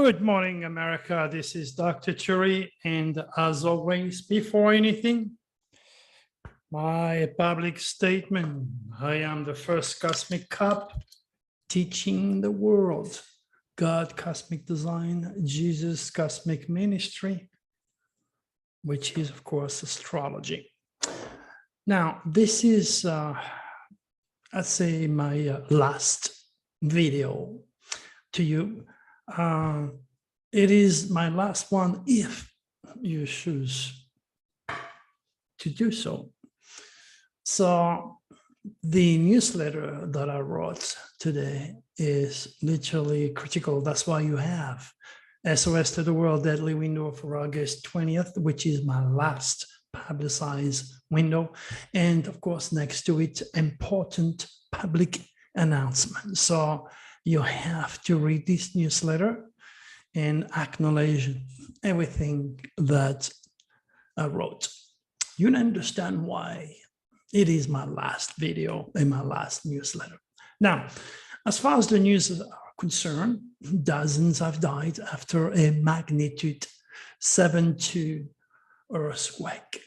Good morning, America. This is Dr. Churi, and as always, before anything, my public statement. I am the first cosmic cop teaching the world God, cosmic design, Jesus, cosmic ministry, which is, of course, astrology. Now, this is, I'd say, my last video to you. It is my last one if you choose to do so. So the newsletter that I wrote today is literally critical. That's why you have SOS to the World Deadly Window for August 20th, which is my last publicized window. And of course, next to it, important public announcement. So you have to read this newsletter and acknowledge everything that I wrote. You'll understand why it is my last video and my last newsletter. Now, as far as the news are concerned, dozens have died after a magnitude 7.2 earthquake.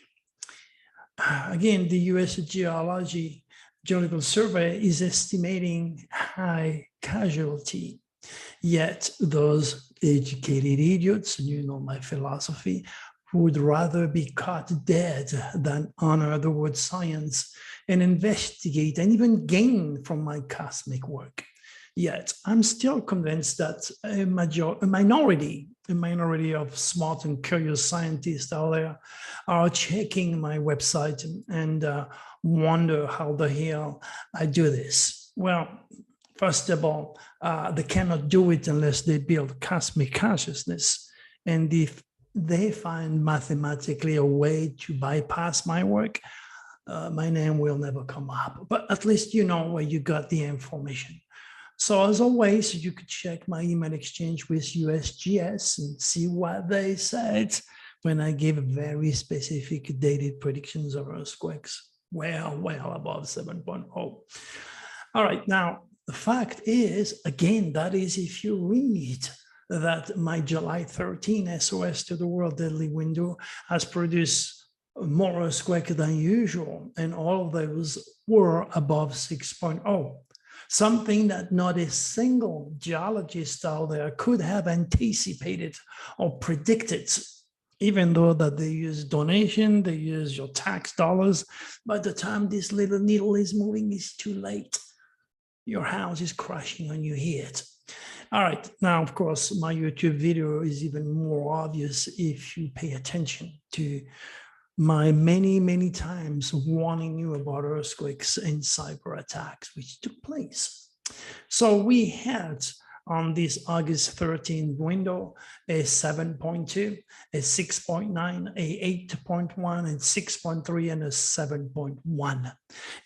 Again, the USGS Geological Survey is estimating high casualty. Yet those educated idiots, and you know my philosophy, would rather be caught dead than honor the word science and investigate and even gain from my cosmic work. Yet I'm still convinced that a minority of smart and curious scientists out there are checking my website and wonder how the hell I do this. Well, first of all, they cannot do it unless they build cosmic consciousness. And if they find mathematically a way to bypass my work, my name will never come up. But at least you know where you got the information. So as always, you could check my email exchange with USGS and see what they said when I gave very specific dated predictions of earthquakes, well above 7.0. All right, now, the fact is, again, that is if you read that my July 13 SOS to the World Deadly Window has produced more earthquake than usual, and all of those were above 6.0. Something that not a single geologist out there could have anticipated or predicted, even though that they use donation, they use your tax dollars. By the time this little needle is moving, it's too late. Your house is crashing on your head. All right, now, of course, my YouTube video is even more obvious if you pay attention to my many times warning you about earthquakes and cyber attacks which took place. So we had on this August 13 window a 7.2, a 6.9, a 8.1, and 6.3, and a 7.1.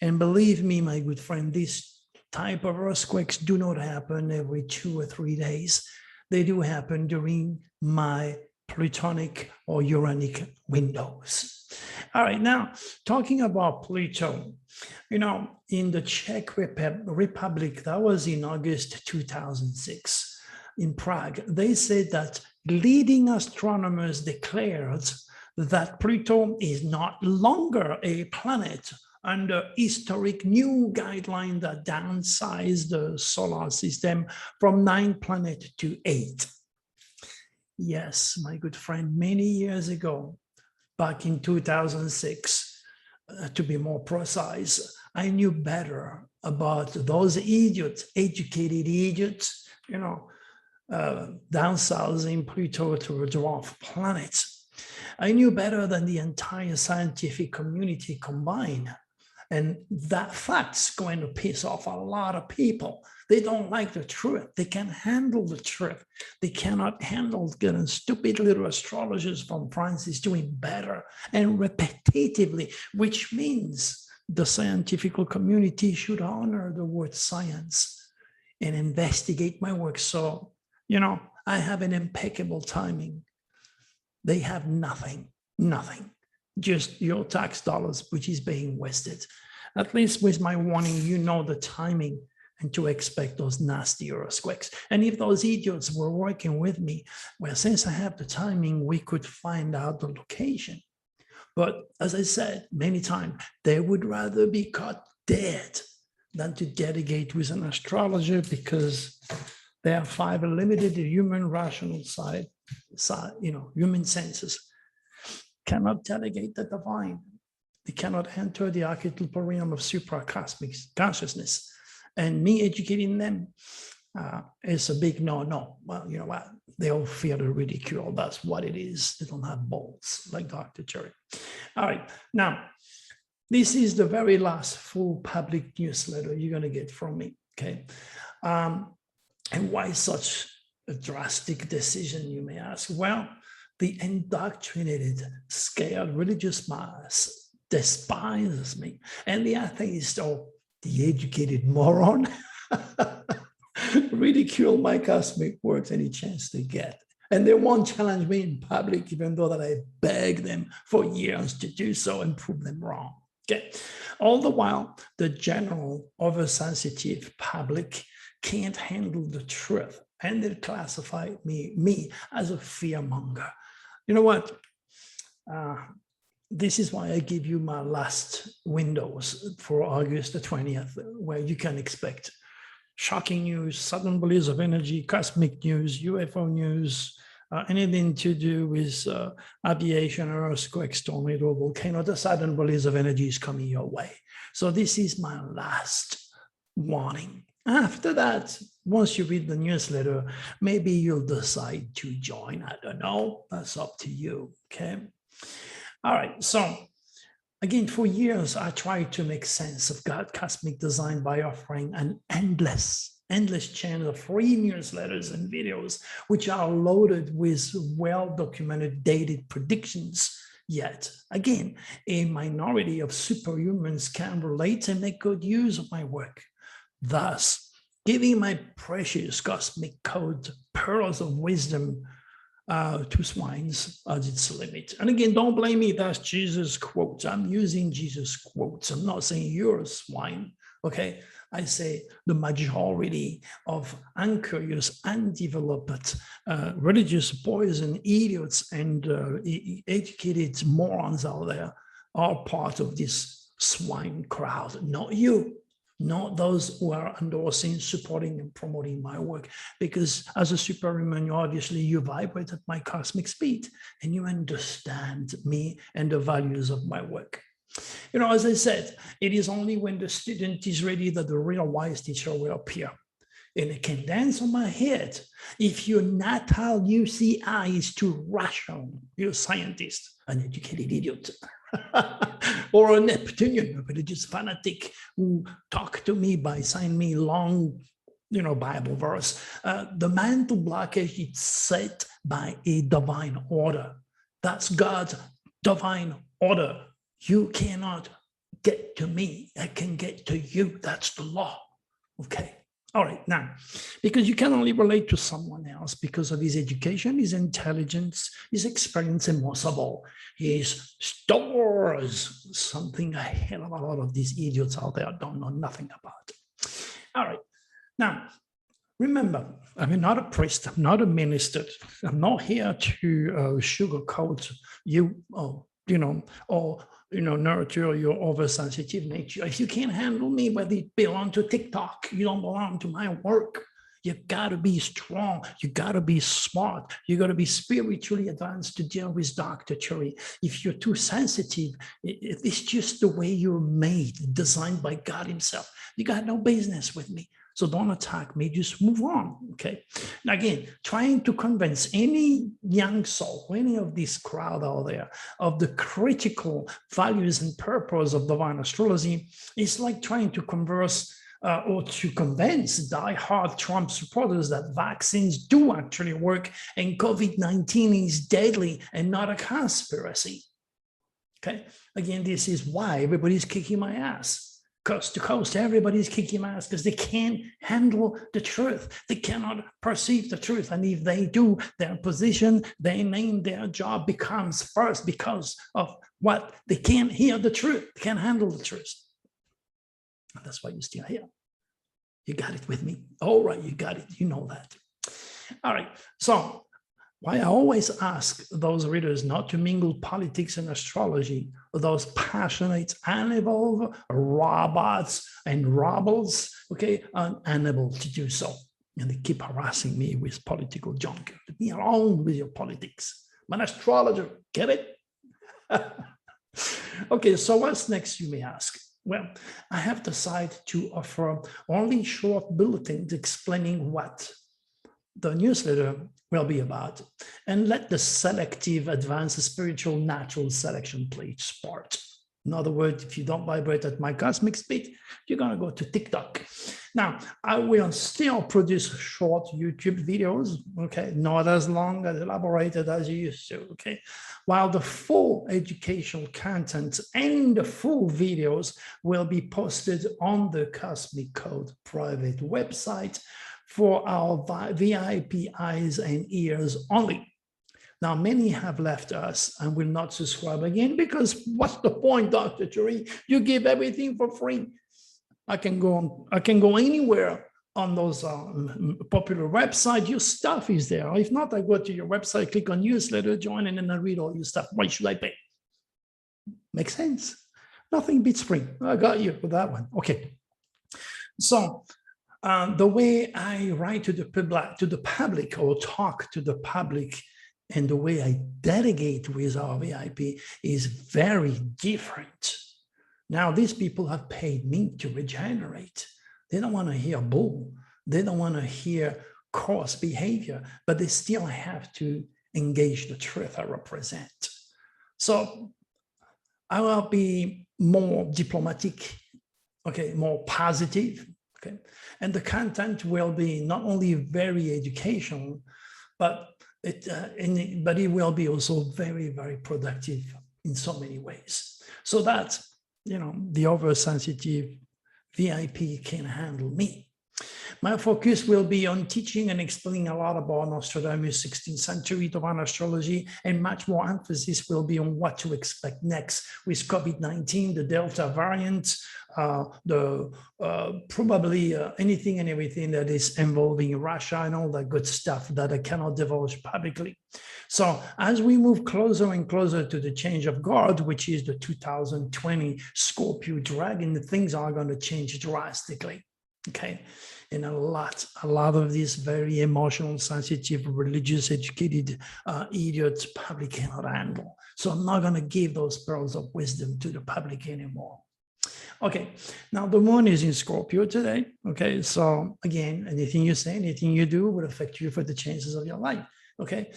And believe me, my good friend, these type of earthquakes do not happen every 2 or 3 days. They do happen during my Plutonic or Uranic windows. All right, now talking about Pluto, you know, in the Czech Republic, that was in August 2006 in Prague, they said that leading astronomers declared that Pluto is not longer a planet under historic new guideline that downsized the solar system from 9 planets to 8. Yes, my good friend, many years ago, back in 2006, to be more precise, I knew better about those idiots, educated idiots, you know, downsizing Pluto to a dwarf planet. I knew better than the entire scientific community combined. And that fact's going to piss off a lot of people. They don't like the truth. They can't handle the truth. They cannot handle getting stupid little astrologers from France is doing better and repetitively, which means the scientific community should honor the word science and investigate my work. So, you know, I have an impeccable timing. They have nothing. Just your tax dollars, which is being wasted. At least with my warning, you know the timing and to expect those nasty earthquakes. And if those idiots were working with me, well, since I have the timing, we could find out the location. But as I said many times, they would rather be caught dead than to delegate with an astrologer, because they are five limited human rational side, human senses cannot delegate the divine. They cannot enter the archetypal realm of supracosmic consciousness. And me educating them is a big no. Well, you know what? They all fear the ridicule. That's what it is. They don't have balls, like Dr. Cherry. All right. Now, this is the very last full public newsletter you're going to get from me. Okay. And why such a drastic decision, you may ask? Well, the indoctrinated, scared religious mass despises me. And the atheist, or the educated moron, ridicule my cosmic works any chance they get. And they won't challenge me in public, even though that I beg them for years to do so and prove them wrong. Okay. All the while, the general oversensitive public can't handle the truth, and they classify me as a fearmonger. You know what? This is why I give you my last windows for August the 20th, where you can expect shocking news, sudden beliefs of energy, cosmic news, UFO news, anything to do with aviation, earthquakes, tornado, volcano. The sudden beliefs of energy is coming your way. So this is my last warning. After that, once you read the newsletter, maybe you'll decide to join. I don't know. That's up to you. Okay. All right. So again, for years, I tried to make sense of God's cosmic design by offering an endless channel of free newsletters and videos, which are loaded with well-documented, dated predictions. Yet, again, a minority of superhumans can relate and make good use of my work, thus giving my precious cosmic code pearls of wisdom to swines as its limit. And again, don't blame me, that's Jesus quotes. I'm using Jesus quotes. I'm not saying you're a swine, okay? I say the majority of uncurious, undeveloped, religious boys and idiots and educated morons out there are part of this swine crowd, not you. Not those who are endorsing, supporting, and promoting my work. Because as a superhuman, obviously you vibrate at my cosmic speed and you understand me and the values of my work. You know, as I said, it is only when the student is ready that the real wise teacher will appear. And it can dance on my head. If your natal UCI is too rational, you're a scientist, an educated idiot. Or a Neptunian, a religious fanatic who talk to me by signing me long, Bible verse. The mental blockage is set by a divine order. That's God's divine order. You cannot get to me. I can get to you. That's the law. Okay. All right, now, because you can only relate to someone else because of his education, his intelligence, his experience, and most of all, his stores, something a hell of a lot of these idiots out there don't know nothing about. All right, now, remember, I'm not a priest, I'm not a minister, I'm not here to sugarcoat you, nurture your oversensitive nature. If you can't handle me, whether you belong to TikTok, you don't belong to my work. You gotta be strong. You gotta be smart. You gotta be spiritually advanced to deal with Dr. Cherry. If you're too sensitive, it's just the way you're made, designed by God himself. You got no business with me. So don't attack me, just move on, okay? Now again, trying to convince any young soul, any of this crowd out there of the critical values and purpose of divine astrology is like trying to converse or to convince die-hard Trump supporters that vaccines do actually work and COVID-19 is deadly and not a conspiracy, okay? Again, this is why everybody's kicking my ass. Coast to coast, everybody's kicking my ass because they can't handle the truth. They cannot perceive the truth. And if they do, their position, their name, their job becomes first because of what they can't hear the truth. They can't handle the truth. And that's why you're still here. You got it with me? All right, you got it. You know that. All right. So why I always ask those readers not to mingle politics and astrology, those passionate animal robots and rebels, okay, are unable to do so. And they keep harassing me with political junk. Leave me alone with your politics. I'm an astrologer, get it? Okay, so what's next, you may ask? Well, I have decided to offer only short bulletins explaining what the newsletter will be about, and let the selective, advanced, spiritual, natural selection play its part. In other words, if you don't vibrate at my cosmic speed, you're going to go to TikTok. Now, I will still produce short YouTube videos, okay, not as long as elaborated as you used to, okay, while the full educational content and the full videos will be posted on the Cosmic Code private website for our VIP eyes and ears only. Now, many have left us and will not subscribe again because what's the point, Dr. Turi? You give everything for free. I can go anywhere on those popular websites. Your stuff is there. If not, I go to your website, click on newsletter, join, and then I read all your stuff. Why should I pay? Makes sense. Nothing beats free. I got you with that one. Okay. So the way I write to the public or talk to the public, and the way I delegate with our VIP is very different. Now, these people have paid me to regenerate. They don't want to hear bull. They don't want to hear coarse behavior, but they still have to engage the truth I represent. So I will be more diplomatic, okay, more positive, okay, and the content will be not only very educational, but it will be also very, very productive in so many ways. So that, you know, the oversensitive VIP can handle me. My focus will be on teaching and explaining a lot about Nostradamus' 16th century divine astrology, and much more emphasis will be on what to expect next with COVID-19, the Delta variant, probably anything and everything that is involving Russia and all that good stuff that I cannot divulge publicly. So as we move closer and closer to the change of guard, which is the 2020 Scorpio dragon, things are going to change drastically. Okay. And a lot of these very emotional, sensitive, religious, educated idiots public cannot handle. So I'm not going to give those pearls of wisdom to the public anymore. Okay, now the moon is in Scorpio today. Okay, so again, anything you say, anything you do will affect you for the chances of your life. Okay,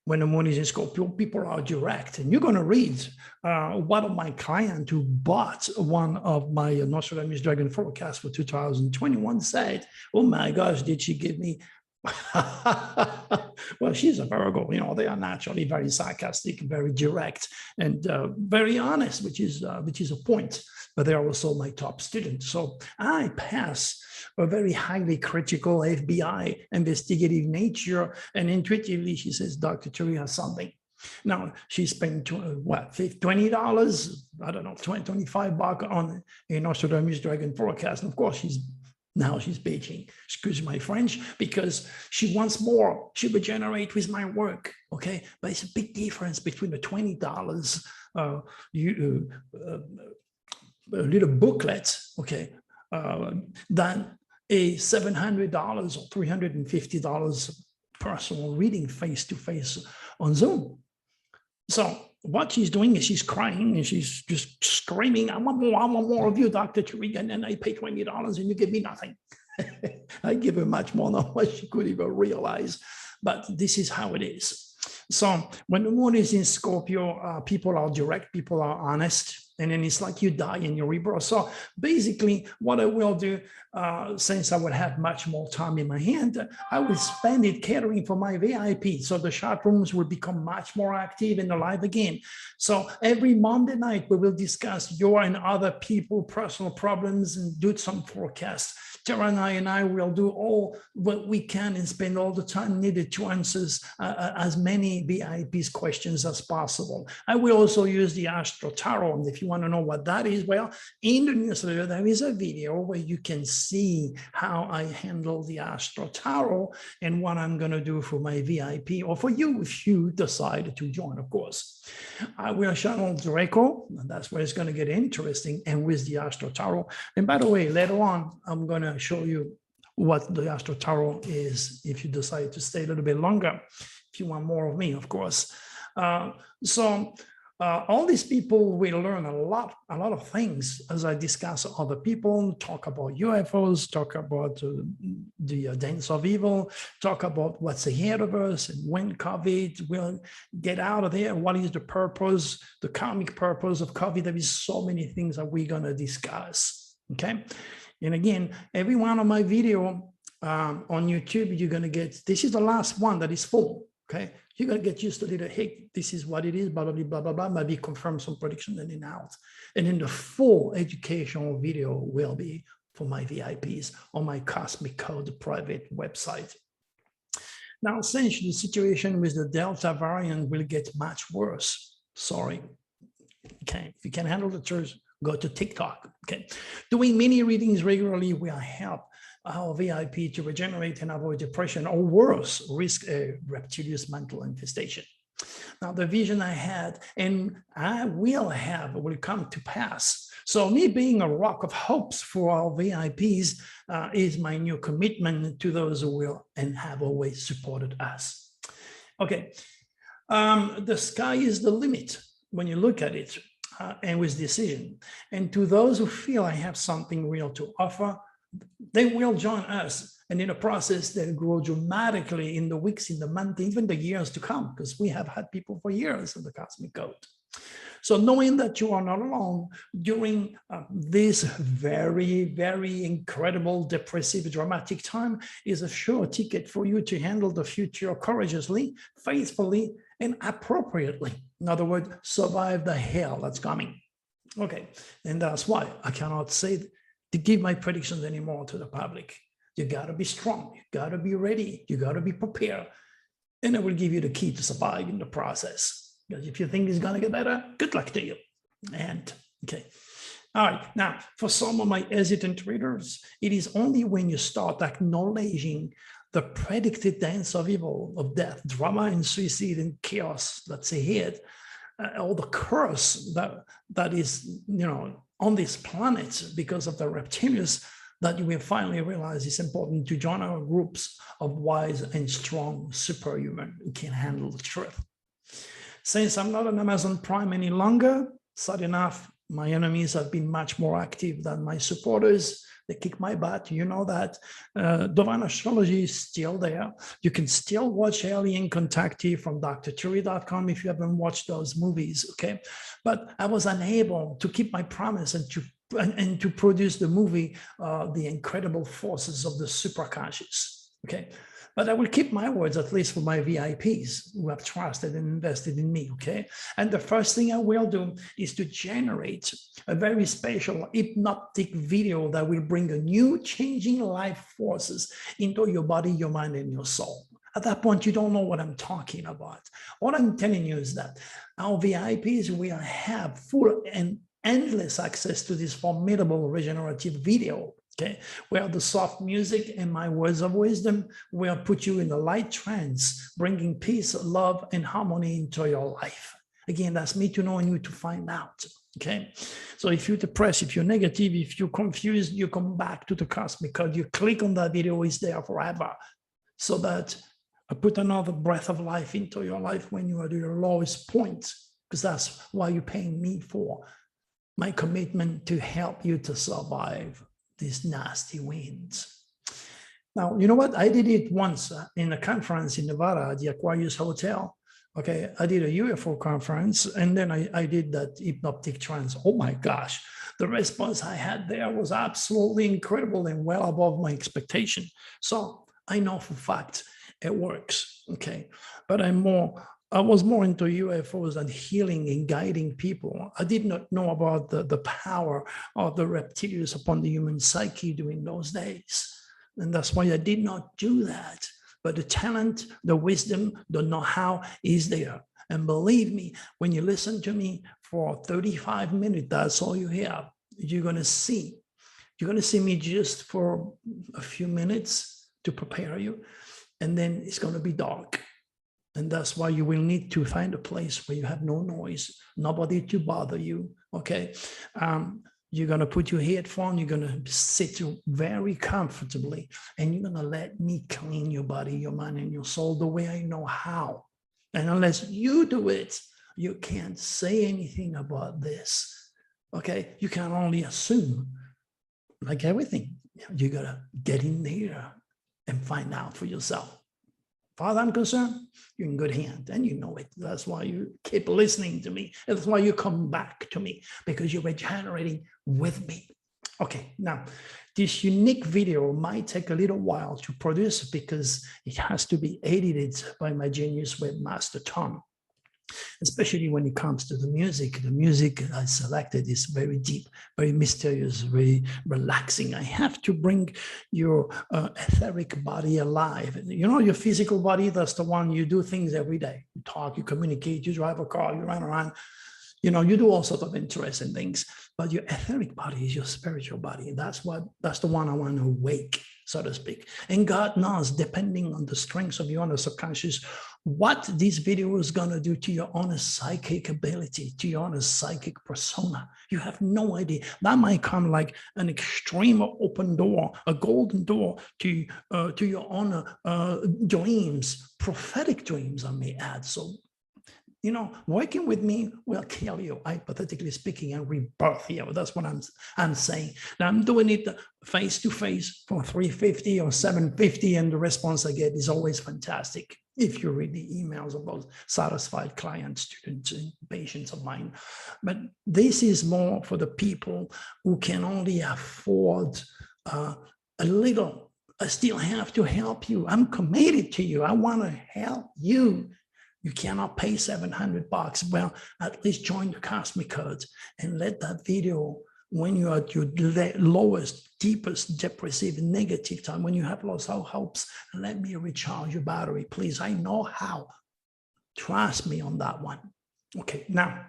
when the moon is in Scorpio, people are direct. And you're going to read one of my clients who bought one of my Nostradamus Dragon forecast for 2021 said, oh my gosh, did she give me? Well, she's a Virgo, you know, they are naturally very sarcastic, very direct, and very honest, which is a point, but they're also my top students. So I pass a very highly critical FBI investigative nature, and intuitively she says, Dr. Turi has something. Now she spent what, $20, I don't know, 25 bucks on a Nostradamus Dragon forecast. And of course, she's bitching, excuse my French, because she wants more. She would generate with my work, okay? But it's a big difference between the $20 a little booklet, okay, than a $700 or $350 personal reading face-to-face on Zoom. So what she's doing is she's crying and she's just screaming, I want more of you, Dr. Turi, and then I pay $20 and you give me nothing. I give her much more than what she could even realize, but this is how it is. So when the moon is in Scorpio, people are direct, people are honest, and then it's like you die in your rebirth. So basically what I will do, since I would have much more time in my hand, I will spend it catering for my VIP. So the chat rooms will become much more active and alive again. So every Monday night, we will discuss your and other people personal problems and do some forecasts. Tara and I will do all what we can and spend all the time needed to answer as many VIP's questions as possible. I will also use the Astro Tarot. And if you want to know what that is, well, in the newsletter, there is a video where you can see how I handle the Astro Tarot and what I'm going to do for my VIP or for you if you decide to join, of course. I will channel Draco, and that's where it's going to get interesting, and with the Astro Tarot. And by the way, later on, I'm going to show you what the Astro Tarot is if you decide to stay a little bit longer, if you want more of me, of course. All these people will learn a lot of things as I discuss other people, talk about UFOs, talk about the dance of evil, talk about what's ahead of us and when COVID will get out of there. What is the purpose, the karmic purpose of COVID? There is so many things that we're going to discuss. Okay. And again, every one of my video on YouTube, you're going to get, this is the last one that is full. Okay. You're going to get used to it. Hey, this is what it is, blah, blah, blah, blah, blah, maybe confirm some prediction and then out. And then the full educational video will be for my VIPs on my Cosmic Code private website. Now, essentially, the situation with the Delta variant will get much worse. Sorry. Okay. If you can handle the truth, go to TikTok. Okay. Doing mini readings regularly will help our VIP to regenerate and avoid depression, or worse, risk a reptilian mental infestation. Now, the vision I had and I will have will come to pass. So me being a rock of hopes for our VIPs is my new commitment to those who will and have always supported us. Okay, the sky is the limit when you look at it and with decision. And to those who feel I have something real to offer, they will join us, and in the process they'll grow dramatically in the weeks, in the months, even the years to come, because we have had people for years in the Cosmic Code. So knowing that you are not alone during this very, very incredible, depressive, dramatic time is a sure ticket for you to handle the future courageously, faithfully, and appropriately. In other words, survive the hell that's coming. Okay, and that's why I cannot say to give my predictions anymore to the public. You got to be strong. You got to be ready. You got to be prepared. And I will give you the key to survive in the process. Because if you think it's going to get better, good luck to you. And okay. All right. Now, for some of my hesitant readers, it is only when you start acknowledging the predicted dance of evil, of death, drama and suicide and chaos that's ahead, or the curse that is, on this planet because of the reptilians, that you will finally realize it's important to join our groups of wise and strong superhuman who can handle the truth. Since I'm not an Amazon Prime any longer, sad enough, my enemies have been much more active than my supporters. They kick my butt, you know that. Divine Astrology is still there. You can still watch Alien Contactee from drturi.com if you haven't watched those movies, okay? But I was unable to keep my promise and to produce the movie, The Incredible Forces of the Superconscious, okay? But I will keep my words, at least for my VIPs who have trusted and invested in me, okay? And the first thing I will do is to generate a very special hypnotic video that will bring a new changing life forces into your body, your mind, and your soul. At that point, you don't know what I'm talking about. What I'm telling you is that our VIPs will have full and endless access to this formidable regenerative video, okay, where the soft music and my words of wisdom will put you in a light trance, bringing peace, love, and harmony into your life. Again, that's me to know and you to find out, okay? So if you're depressed, if you're negative, if you're confused, you come back to the Cosmic Code, you click on that video, it's there forever, so that I put another breath of life into your life when you are at your lowest point, because that's why you're paying me for. My commitment to help you to survive these nasty winds. Now, you know what? I did it once in a conference in Nevada at the Aquarius Hotel. Okay, I did a UFO conference, and then I did that hypnotic trance. Oh my gosh, the response I had there was absolutely incredible and well above my expectation. So I know for a fact it works, okay? But I was more into UFOs and healing and guiding people. I did not know about the power of the reptilians upon the human psyche during those days. And that's why I did not do that. But the talent, the wisdom, the know-how is there. And believe me, when you listen to me for 35 minutes, that's all you hear. You're going to see You're going to see me just for a few minutes to prepare you, and then it's going to be dark. And that's why you will need to find a place where you have no noise, nobody to bother you, okay? You're going to put your headphone, you're going to sit very comfortably, and you're going to let me clean your body, your mind, and your soul the way I know how. And unless you do it, you can't say anything about this, okay? You can only assume, like everything. You got to get in there and find out for yourself. As far as I'm concerned, you're in good hands, and you know it. That's why you keep listening to me. That's why you come back to me, because you're regenerating with me. Okay, now, this unique video might take a little while to produce because it has to be edited by my genius webmaster, Tom. Especially when it comes to the music. The music I selected is very deep, very mysterious, very relaxing. I have to bring your etheric body alive. You know, your physical body, that's the one you do things every day. You talk, you communicate, you drive a car, you run around. You know, you do all sorts of interesting things, but your etheric body is your spiritual body. And that's the one I want to wake, so to speak. And God knows, depending on the strengths of your own subconscious, what this video is going to do to your own psychic ability, to your own psychic persona. You have no idea. That might come like an extreme open door, a golden door to your own dreams, prophetic dreams, I may add. So, you know, working with me will kill you, hypothetically speaking, and rebirth you. That's what I'm saying. Now, I'm doing it face-to-face for $350 or $750, and the response I get is always fantastic. If you read the emails of those satisfied clients, students, and patients of mine. But this is more for the people who can only afford a little. I still have to help you. I'm committed to you. I want to help you. You cannot pay $700. Well, at least join the Cosmic Codes and let that video, when you're at your lowest, deepest, depressive, negative time, when you have lost all hopes, let me recharge your battery, please. I know how. Trust me on that one. Okay, now,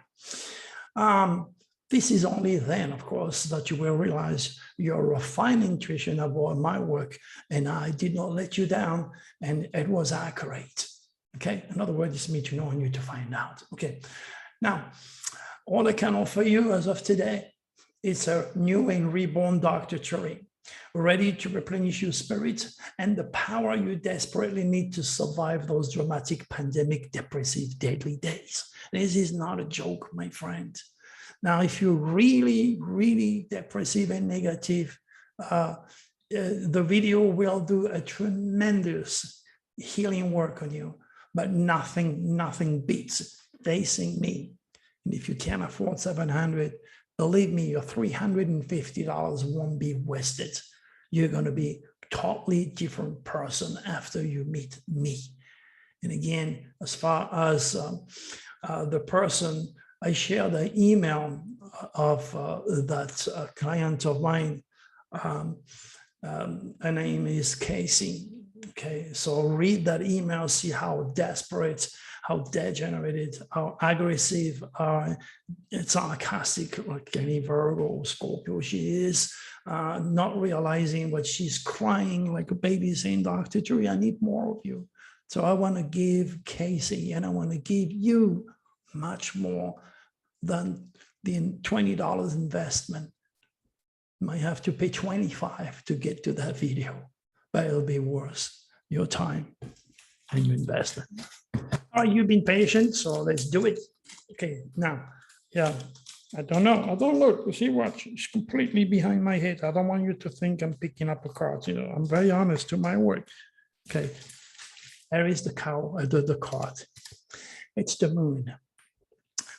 this is only then, of course, that you will realize your refined intuition about my work, and I did not let you down, and it was accurate. Okay, in other words, it's me to know and you to find out. Okay, now, all I can offer you as of today is a new and reborn Dr. Cherry, ready to replenish your spirit and the power you desperately need to survive those dramatic pandemic, depressive, deadly days. This is not a joke, my friend. Now, if you're really, really depressive and negative, the video will do a tremendous healing work on you. But nothing beats facing me. And if you can't afford $700, believe me, your $350 won't be wasted. You're going to be a totally different person after you meet me. And again, as far as the person, I shared the email of that client of mine. Her name is Casey. Okay, so read that email, see how desperate, how degenerated, how aggressive, it's sarcastic, like any Virgo or Scorpio she is, not realizing what she's crying like a baby saying, Dr. Cherry, I need more of you. So I want to give Casey, and I want to give you much more than the $20 investment. You might have to pay $25 to get to that video, but it'll be worth your time and your investment. All right, you've been patient, so let's do it. Okay, now, yeah, I don't know. I don't look. You see what? It's completely behind my head. I don't want you to think I'm picking up a card. You know, I'm very honest to my work. Okay, there is the card. It's the moon.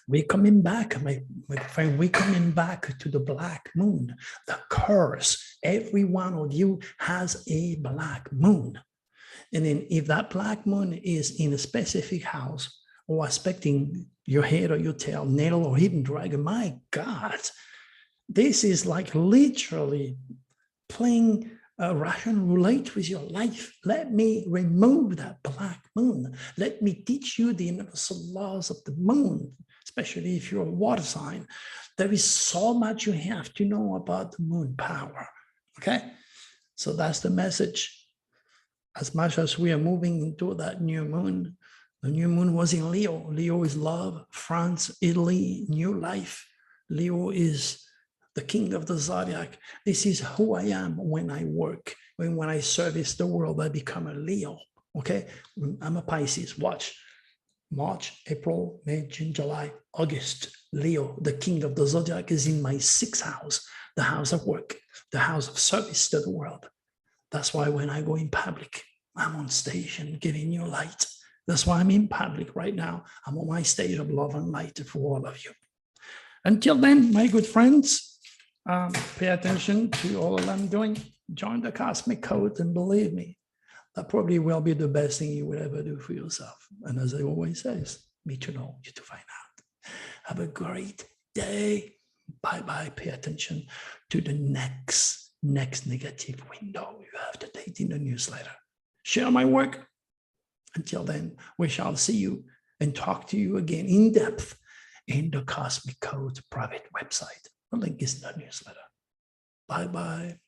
We're coming back, my friend, we're coming back to the black moon, the curse. Every one of you has a black moon. And then if that black moon is in a specific house or aspecting your head or your tail, natal or hidden dragon, my God, this is like literally playing Russian roulette with your life. Let me remove that black moon. Let me teach you the universal laws of the moon, especially if you're a water sign. There is so much you have to know about the moon power. Okay, so that's the message. As much as we are moving into that new moon, the new moon was in Leo. Leo is love, France, Italy, new life. Leo is the king of the zodiac. This is who I am when I work. When I service the world, I become a Leo. Okay, I'm a Pisces. Watch. March, April, May, June, July, August. Leo, the king of the zodiac, is in my sixth house, the house of work, the house of service to the world. That's why when I go in public, I'm on stage and giving you light. That's why I'm in public right now. I'm on my stage of love and light for all of you. Until then, my good friends, pay attention to all that I'm doing. Join the Cosmic Code, and believe me, that probably will be the best thing you will ever do for yourself. And as I always say, me to know, you to find out. Have a great day. Bye-bye. Pay attention to the next negative window you have to date in the newsletter. Share my work. Until then, we shall see you and talk to you again in depth in the Cosmic Code private website. The link is in the newsletter. Bye-bye.